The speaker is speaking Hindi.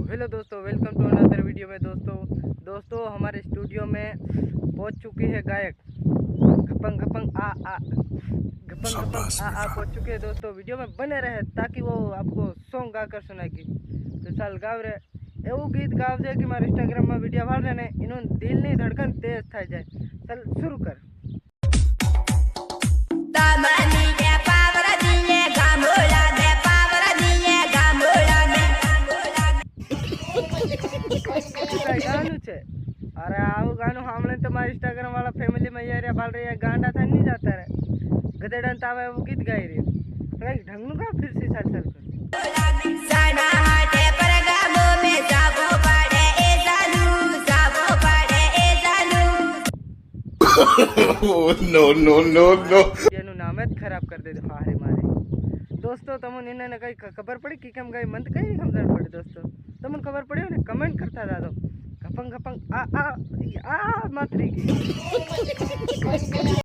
हेलो दोस्तों, वेलकम टू अनदर वीडियो में। दोस्तों हमारे स्टूडियो में पहुंच चुकी है गायक गपंग गपंग आ आ गपंग गपंग आ पहुंच चुके हैं। दोस्तों वीडियो में बने रहे ताकि वो आपको सॉन्ग गाकर सुनाएगी। तो चल गाव रे એવું ગીત ગાવજે કે મારા ઇન્સ્ટાગ્રામમાં વિડીયો વાળે ને એનું દિલની ધડકન તેજ થઈ જાય। ચલ શરૂ કર। गानू छे अरे आવું ગાનું સાંભળે તો મારા ઇન્સ્ટાગ્રામ વાળા ફેમિલી માં યાર બાલ રે ગાંડા થઈ नहीं जाता रे गधेड़न तावे वो गीत गाई रे कई ढंग नु गा फिर से चल कर जाना हाटे पर गामो में जाबो पड़े ए जानू नो एनु नाम જ खराब कर दे हारे मारे। दोस्तों तमने ने कई खबर पड़ी कि केम गई मन कई समझण पड़ी। दोस्तों तमने खबर पड़ी ने कमेंट करता था। तो गपंग गपंग आ मात्री की